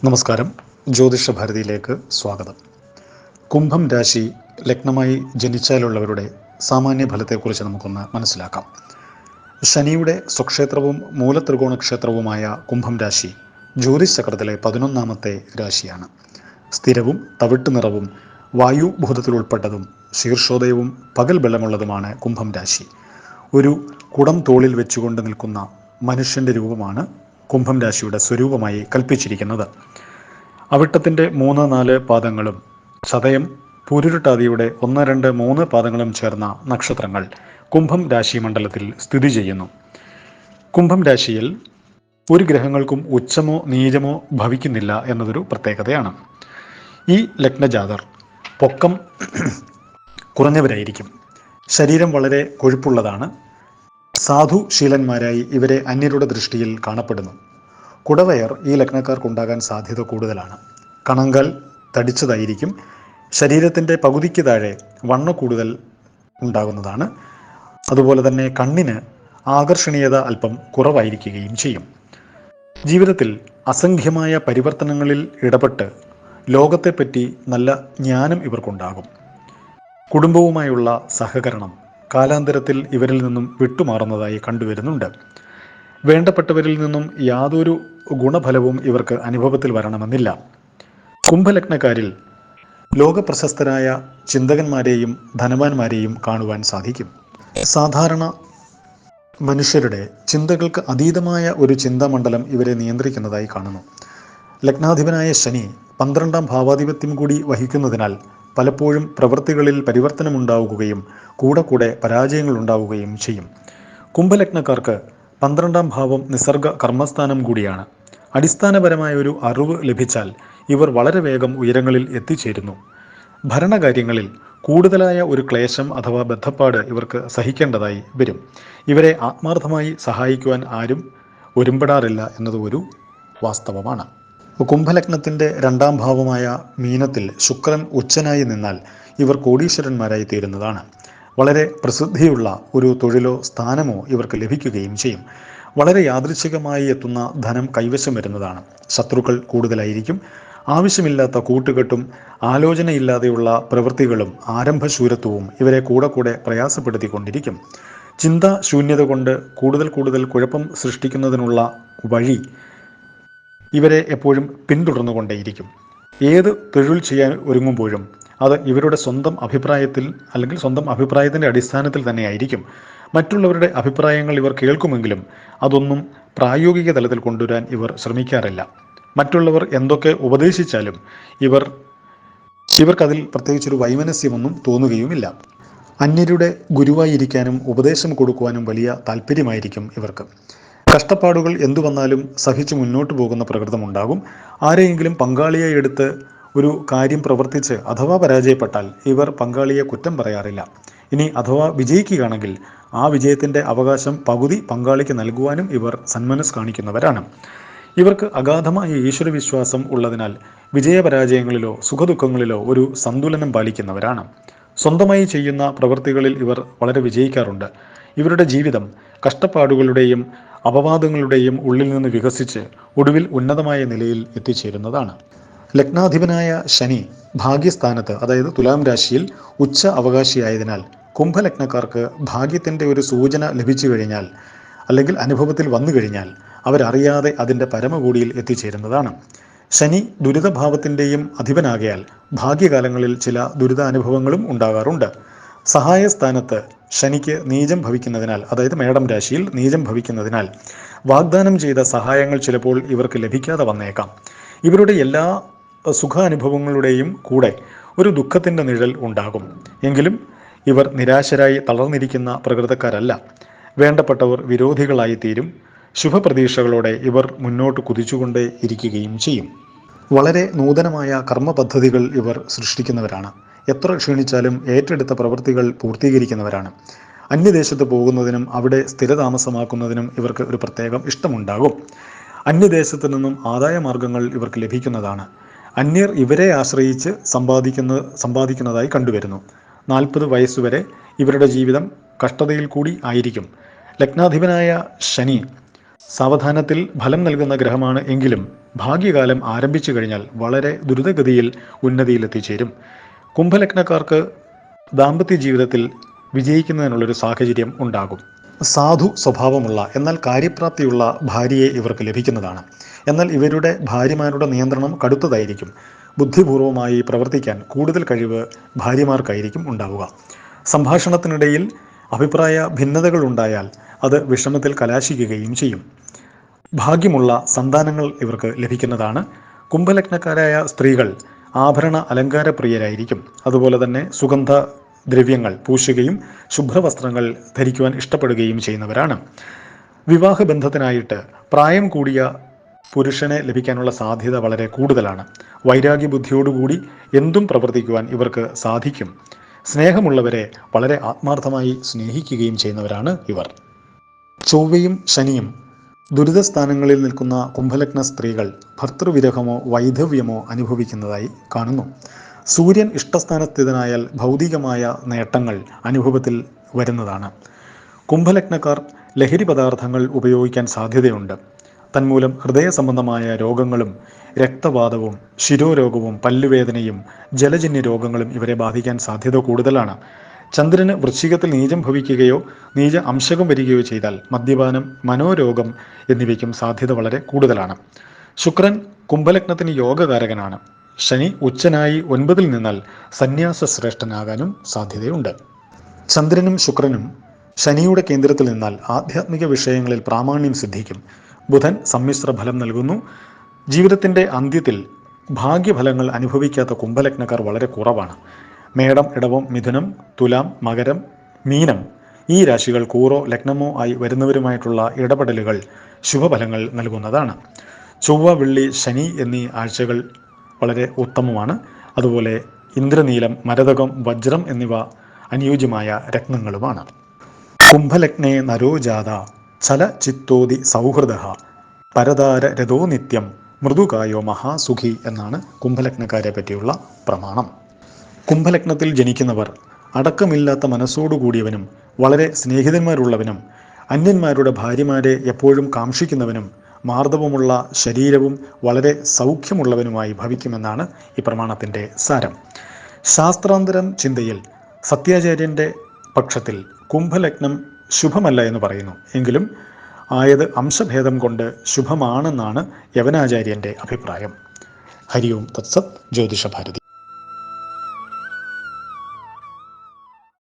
നമസ്കാരം. ജ്യോതിഷ ഭാരതിയിലേക്ക് സ്വാഗതം. കുംഭം രാശി ലഗ്നമായി ജനിച്ചാലുള്ളവരുടെ സാമാന്യ ഫലത്തെക്കുറിച്ച് നമുക്കൊന്ന് മനസ്സിലാക്കാം. ശനിയുടെ സ്വക്ഷേത്രവും മൂലത്രികോണ ക്ഷേത്രവുമായ കുംഭം രാശി ജ്യോതിഷ ചക്രത്തിലെ 11ാമത്തെ രാശിയാണ്. സ്ഥിരവും തവിട്ട് നിറവും വായുഭൂതത്തിൽ ഉൾപ്പെട്ടതും ശീർഷോദയവും പകൽ ബലമുള്ളതുമാണ് കുംഭം രാശി. ഒരു കുടം തോളിൽ വെച്ചുകൊണ്ട് നിൽക്കുന്ന മനുഷ്യൻ്റെ രൂപമാണ് കുംഭം രാശിയുടെ സ്വരൂപമായി കൽപ്പിച്ചിരിക്കുന്നത്. അവിട്ടത്തിൻ്റെ 3-4 പാദങ്ങളും ചതയം പൂരുരുട്ടാതിയുടെ 1-2-3 പാദങ്ങളും ചേർന്ന നക്ഷത്രങ്ങൾ കുംഭം രാശി മണ്ഡലത്തിൽ സ്ഥിതി ചെയ്യുന്നു. കുംഭം രാശിയിൽ ഒരു ഗ്രഹങ്ങൾക്കും ഉച്ചമോ നീചമോ ഭവിക്കുന്നില്ല എന്നതൊരു പ്രത്യേകതയാണ്. ഈ ലഗ്നജാതർ പൊക്കം കുറഞ്ഞവരായിരിക്കും. ശരീരം വളരെ കൊഴുപ്പുള്ളതാണ്. സാധുശീലന്മാരായി ഇവരെ അന്യരുടെ ദൃഷ്ടിയിൽ കാണപ്പെടുന്നു. കുടവയർ ഈ ലഗ്നക്കാർക്കുണ്ടാകാൻ സാധ്യത കൂടുതലാണ്. കണങ്കാൽ തടിച്ചതായിരിക്കും. ശരീരത്തിൻ്റെ പകുതിക്ക് താഴെ വണ്ണ കൂടുതൽ ഉണ്ടാകുന്നതാണ്. അതുപോലെ തന്നെ കണ്ണിന് ആകർഷണീയത അല്പം കുറവായിരിക്കുകയും ചെയ്യും. ജീവിതത്തിൽ അസംഖ്യമായ പരിവർത്തനങ്ങളിൽ ഇടപെട്ട് ലോകത്തെപ്പറ്റി നല്ല ജ്ഞാനം ഇവർക്കുണ്ടാകും. കുടുംബവുമായുള്ള സഹകരണം കാലാന്തരത്തിൽ ഇവരിൽ നിന്നും വിട്ടുമാറുന്നതായി കണ്ടുവരുന്നുണ്ട്. വേണ്ടപ്പെട്ടവരിൽ നിന്നും യാതൊരു ഗുണഫലവും ഇവർക്ക് അനുഭവത്തിൽ വരണമെന്നില്ല. കുംഭലഗ്നക്കാരിൽ ലോകപ്രശസ്തരായ ചിന്തകന്മാരെയും ധനവാന്മാരെയും കാണുവാൻ സാധിക്കും. സാധാരണ മനുഷ്യരുടെ ചിന്തകൾക്ക് അതീതമായ ഒരു ചിന്താമണ്ഡലം ഇവരെ നിയന്ത്രിക്കുന്നതായി കാണുന്നു. ലഗ്നാധിപനായ ശനി 12ാം ഭാവാധിപത്യം കൂടി വഹിക്കുന്നതിനാൽ പലപ്പോഴും പ്രവൃത്തികളിൽ പരിവർത്തനമുണ്ടാവുകയും കൂടെ പരാജയങ്ങൾ ഉണ്ടാവുകയും ചെയ്യും. കുംഭലഗ്നക്കാർക്ക് 12ാം ഭാവം നിസർഗ കർമ്മസ്ഥാനം കൂടിയാണ്. അടിസ്ഥാനപരമായ ഒരു അറിവ് ലഭിച്ചാൽ ഇവർ വളരെ വേഗം ഉയരങ്ങളിൽ എത്തിച്ചേരുന്നു. ഭരണകാര്യങ്ങളിൽ കൂടുതലായ ഒരു ക്ലേശം അഥവാ ബദ്ധപ്പാട് ഇവർക്ക് സഹിക്കേണ്ടതായി വരും. ഇവരെ ആത്മാർത്ഥമായി സഹായിക്കുവാൻ ആരും ഒരുമ്പെടാറില്ല എന്നത് ഒരു വാസ്തവമാണ്. കുംഭലഗ്നത്തിൻ്റെ 2ാം ഭാവമായ മീനത്തിൽ ശുക്രൻ ഉച്ചനായി നിന്നാൽ ഇവർ കോടീശ്വരന്മാരായി തീരുന്നതാണ്. വളരെ പ്രസിദ്ധിയുള്ള ഒരു തൊഴിലോ സ്ഥാനമോ ഇവർക്ക് ലഭിക്കുകയും ചെയ്യും. വളരെ യാദൃച്ഛികമായി എത്തുന്ന ധനം കൈവശം വരുന്നതാണ്. ശത്രുക്കൾ കൂടുതലായിരിക്കും. ആവശ്യമില്ലാത്ത കൂട്ടുകെട്ടും ആലോചനയില്ലാതെയുള്ള പ്രവൃത്തികളും ആരംഭശൂരത്വവും ഇവരെ കൂടെ പ്രയാസപ്പെടുത്തിക്കൊണ്ടിരിക്കും. ചിന്താശൂന്യത കൊണ്ട് കൂടുതൽ കുഴപ്പം സൃഷ്ടിക്കുന്നതിനുള്ള വഴി ഇവരെ എപ്പോഴും പിന്തുടർന്നുകൊണ്ടേയിരിക്കും. ഏത് തൊഴിൽ ചെയ്യാൻ ഒരുങ്ങുമ്പോഴും അത് ഇവരുടെ സ്വന്തം അഭിപ്രായത്തിൽ അല്ലെങ്കിൽ സ്വന്തം അഭിപ്രായത്തിൻ്റെ അടിസ്ഥാനത്തിൽ തന്നെയായിരിക്കും. മറ്റുള്ളവരുടെ അഭിപ്രായങ്ങൾ ഇവർ കേൾക്കുമെങ്കിലും അതൊന്നും പ്രായോഗിക തലത്തിൽ കൊണ്ടുവരാൻ ഇവർ ശ്രമിക്കാറില്ല. മറ്റുള്ളവർ എന്തൊക്കെ ഉപദേശിച്ചാലും ഇവർക്കതിൽ പ്രത്യേകിച്ചൊരു വൈമനസ്യമൊന്നും തോന്നുകയുമില്ല. അന്യരുടെ ഗുരുവായിരിക്കാനും ഉപദേശം കൊടുക്കുവാനും വലിയ താല്പര്യമായിരിക്കും ഇവർക്ക്. കഷ്ടപ്പാടുകൾ എന്തു വന്നാലും സഹിച്ചു മുന്നോട്ട് പോകുന്ന പ്രകൃതമുണ്ടാകും. ആരെയെങ്കിലും പങ്കാളിയായി എടുത്ത് ഒരു കാര്യം പ്രവർത്തിച്ച് അഥവാ പരാജയപ്പെട്ടാൽ ഇവർ പങ്കാളിയെ കുറ്റം പറയാറില്ല. ഇനി അഥവാ വിജയിക്കുകയാണെങ്കിൽ ആ വിജയത്തിൻ്റെ അവകാശം പകുതി പങ്കാളിക്ക് നൽകുവാനും ഇവർ സന്മനസ് കാണിക്കുന്നവരാണ്. ഇവർക്ക് അഗാധമായ ഈശ്വരവിശ്വാസം ഉള്ളതിനാൽ വിജയപരാജയങ്ങളിലോ സുഖദുഃഖങ്ങളിലോ ഒരു സന്തുലനം പാലിക്കുന്നവരാണ്. സ്വന്തമായി ചെയ്യുന്ന പ്രവൃത്തികളിൽ ഇവർ വളരെ വിജയിക്കാറുണ്ട്. ഇവരുടെ ജീവിതം കഷ്ടപ്പാടുകളുടെയും അപവാദങ്ങളുടെയും ഉള്ളിൽ നിന്ന് വികസിച്ച് ഒടുവിൽ ഉന്നതമായ നിലയിൽ എത്തിച്ചേരുന്നതാണ്. ലഗ്നാധിപനായ ശനി ഭാഗ്യസ്ഥാനത്ത്, അതായത് തുലാം രാശിയിൽ ഉച്ച അവകാശിയായതിനാൽ കുംഭലഗ്നക്കാർക്ക് ഭാഗ്യത്തിൻ്റെ ഒരു സൂചന ലഭിച്ചു കഴിഞ്ഞാൽ അല്ലെങ്കിൽ അനുഭവത്തിൽ വന്നു കഴിഞ്ഞാൽ അവരറിയാതെ അതിൻ്റെ പരമകൂടിയിൽ എത്തിച്ചേരുന്നതാണ്. ശനി ദുരിതഭാവത്തിൻ്റെയും അധിപനാകയാൽ ഭാഗ്യകാലങ്ങളിൽ ചില ദുരിതാനുഭവങ്ങളും ഉണ്ടാകാറുണ്ട്. സഹായസ്ഥാനത്ത് ശനിക്ക് നീചം ഭവിക്കുന്നതിനാൽ, അതായത് മേടം രാശിയിൽ നീചം ഭവിക്കുന്നതിനാൽ വാഗ്ദാനം ചെയ്ത സഹായങ്ങൾ ചിലപ്പോൾ ഇവർക്ക് ലഭിക്കാതെ വന്നേക്കാം. ഇവരുടെ എല്ലാ സുഖാനുഭവങ്ങളുടെയും കൂടെ ഒരു ദുഃഖത്തിൻ്റെ നിഴൽ ഉണ്ടാകും. എങ്കിലും ഇവർ നിരാശരായി തളർന്നിരിക്കുന്ന പ്രകൃതക്കാരല്ല. വേണ്ടപ്പെട്ടവർ വിരോധികളായി തീരും. ശുഭപ്രതീക്ഷകളോടെ ഇവർ മുന്നോട്ട് കുതിച്ചുകൊണ്ടേ ഇരിക്കുകയും ചെയ്യും. വളരെ നൂതനമായ കർമ്മ പദ്ധതികൾ ഇവർ സൃഷ്ടിക്കുന്നവരാണ്. എത്ര ക്ഷീണിച്ചാലും ഏറ്റെടുത്ത പ്രവൃത്തികൾ പൂർത്തീകരിക്കുന്നവരാണ്. അന്യദേശത്ത് പോകുന്നതിനും അവിടെ സ്ഥിരതാമസമാക്കുന്നതിനും ഇവർക്ക് ഒരു പ്രത്യേകം ഇഷ്ടമുണ്ടാകും. അന്യദേശത്ത് നിന്നും ആദായ മാർഗങ്ങൾ ഇവർക്ക് ലഭിക്കുന്നതാണ്. അന്യർ ഇവരെ ആശ്രയിച്ച് സമ്പാദിക്കുന്നതായി കണ്ടുവരുന്നു. 40 വയസ്സുവരെ ഇവരുടെ ജീവിതം കഷ്ടതയിൽ കൂടി ആയിരിക്കും. ലഗ്നാധിപനായ ശനി സാവധാനത്തിൽ ഫലം നൽകുന്ന ഗ്രഹമാണ് എങ്കിലും ഭാഗ്യകാലം ആരംഭിച്ചു കഴിഞ്ഞാൽ വളരെ ദ്രുതഗതിയിൽ ഉന്നതിയിലെത്തിച്ചേരും. കുംഭലഗ്നക്കാർക്ക് ദാമ്പത്യ ജീവിതത്തിൽ വിജയിക്കുന്നതിനുള്ളൊരു സാഹചര്യം ഉണ്ടാകും. സാധു സ്വഭാവമുള്ള എന്നാൽ കാര്യപ്രാപ്തിയുള്ള ഭാര്യയെ ഇവർക്ക് ലഭിക്കുന്നതാണ്. എന്നാൽ ഇവരുടെ ഭാര്യമാരുടെ നിയന്ത്രണം കടുത്തതായിരിക്കും. ബുദ്ധിപൂർവമായി പ്രവർത്തിക്കാൻ കൂടുതൽ കഴിവ് ഭാര്യമാർക്കായിരിക്കും ഉണ്ടാവുക. സംഭാഷണത്തിനിടയിൽ അഭിപ്രായ ഭിന്നതകൾ ഉണ്ടായാൽ അത് വിഷമത്തിൽ കലാശിക്കുകയും ചെയ്യും. ഭാഗ്യമുള്ള സന്താനങ്ങൾ ഇവർക്ക് ലഭിക്കുന്നതാണ്. കുംഭലഗ്നക്കാരായ സ്ത്രീകൾ ആഭരണ അലങ്കാര പ്രിയരായിരിക്കും. അതുപോലെ തന്നെ സുഗന്ധ ദ്രവ്യങ്ങൾ പൂശുകയും ശുഭ്രവസ്ത്രങ്ങൾ ധരിക്കുവാൻ ഇഷ്ടപ്പെടുകയും ചെയ്യുന്നവരാണ്. വിവാഹബന്ധത്തിനായിട്ട് പ്രായം കൂടിയ പുരുഷനെ ലഭിക്കാനുള്ള സാധ്യത വളരെ കൂടുതലാണ്. വൈരാഗ്യബുദ്ധിയോടുകൂടി എന്തും പ്രവർത്തിക്കുവാൻ ഇവർക്ക് സാധിക്കും. സ്നേഹമുള്ളവരെ വളരെ ആത്മാർത്ഥമായി സ്നേഹിക്കുകയും ചെയ്യുന്നവരാണ് ഇവർ. ചൊവ്വയും ശനിയും ദുരിതസ്ഥാനങ്ങളിൽ നിൽക്കുന്ന കുംഭലഗ്ന സ്ത്രീകൾ ഭർത്തൃവിരഹമോ വൈധവ്യമോ അനുഭവിക്കുന്നതായി കാണുന്നു. സൂര്യൻ ഇഷ്ടസ്ഥാനസ്ഥിതനായാൽ ഭൗതികമായ നേട്ടങ്ങൾ അനുഭവത്തിൽ വരുന്നതാണ്. കുംഭലഗ്നക്കാർ ലഹരി പദാർത്ഥങ്ങൾ ഉപയോഗിക്കാൻ സാധ്യതയുണ്ട്. തന്മൂലം ഹൃദയ സംബന്ധമായ രോഗങ്ങളും രക്തവാതവും ശിരോരോഗവും പല്ലുവേദനയും ജലജന്യ രോഗങ്ങളും ഇവരെ ബാധിക്കാൻ സാധ്യത കൂടുതലാണ്. ചന്ദ്രന് വൃശ്ചികത്തിൽ നീചം ഭവിക്കുകയോ നീച അംശകം വരികയോ ചെയ്താൽ മദ്യപാനം, മനോരോഗം എന്നിവയ്ക്കും സാധ്യത വളരെ കൂടുതലാണ്. ശുക്രൻ കുംഭലഗ്നത്തിന് യോഗകാരകനാണ്. ശനി ഉച്ചനായി 9-ൽ നിന്നാൽ സന്യാസ ശ്രേഷ്ഠനാകാനും സാധ്യതയുണ്ട്. ചന്ദ്രനും ശുക്രനും ശനിയുടെ കേന്ദ്രത്തിൽ നിന്നാൽ ആധ്യാത്മിക വിഷയങ്ങളിൽ പ്രാമാണ്യം സിദ്ധിക്കും. ബുധൻ സമ്മിശ്ര ഫലം നൽകുന്നു. ജീവിതത്തിൻ്റെ അന്ത്യത്തിൽ ഭാഗ്യഫലങ്ങൾ അനുഭവിക്കാത്ത കുംഭലഗ്നക്കാർ വളരെ കുറവാണ്. മേടം, ഇടവം, മിഥുനം, തുലാം, മകരം, മീനം ഈ രാശികൾ കൂറോ ലഗ്നമോ ആയി വരുന്നവരുമായിട്ടുള്ള ഇടപെടലുകൾ ശുഭഫലങ്ങൾ നൽകുന്നതാണ്. ചൊവ്വ, വെള്ളി, ശനി എന്നീ ആഴ്ചകൾ വളരെ ഉത്തമമാണ്. അതുപോലെ ഇന്ദ്രനീലം, മരതകം, വജ്രം എന്നിവ അനുയോജ്യമായ രത്നങ്ങളുമാണ്. കുംഭലഗ്നേ നരോജാത ചല ചിത്തോതി സൗഹൃദ പരതാര രഥോ നിത്യം മൃദുകായോ മഹാസുഖി എന്നാണ് കുംഭലഗ്നക്കാരെ പറ്റിയുള്ള പ്രമാണം. കുംഭലഗ്നത്തിൽ ജനിക്കുന്നവർ അടക്കമില്ലാത്ത മനസ്സോടുകൂടിയവനും വളരെ സ്നേഹിതന്മാരുള്ളവനും അന്യന്മാരുടെ ഭാര്യമാരെ എപ്പോഴും കാക്ഷിക്കുന്നവനും മാർദ്ദവമുള്ള ശരീരവും വളരെ സൗഖ്യമുള്ളവനുമായി ഭവിക്കുമെന്നാണ് ഈ പ്രമാണത്തിൻ്റെ സാരം. ശാസ്ത്രാന്തരം ചിന്തയിൽ സത്യാചാര്യൻ്റെ പക്ഷത്തിൽ കുംഭലഗ്നം ശുഭമല്ല എന്ന് പറയുന്നു. എങ്കിലും ആയത് അംശഭേദം കൊണ്ട് ശുഭമാണെന്നാണ് യവനാചാര്യൻ്റെ അഭിപ്രായം. ഹരി ഓം തത്സത്. ജ്യോതിഷഭാരതി.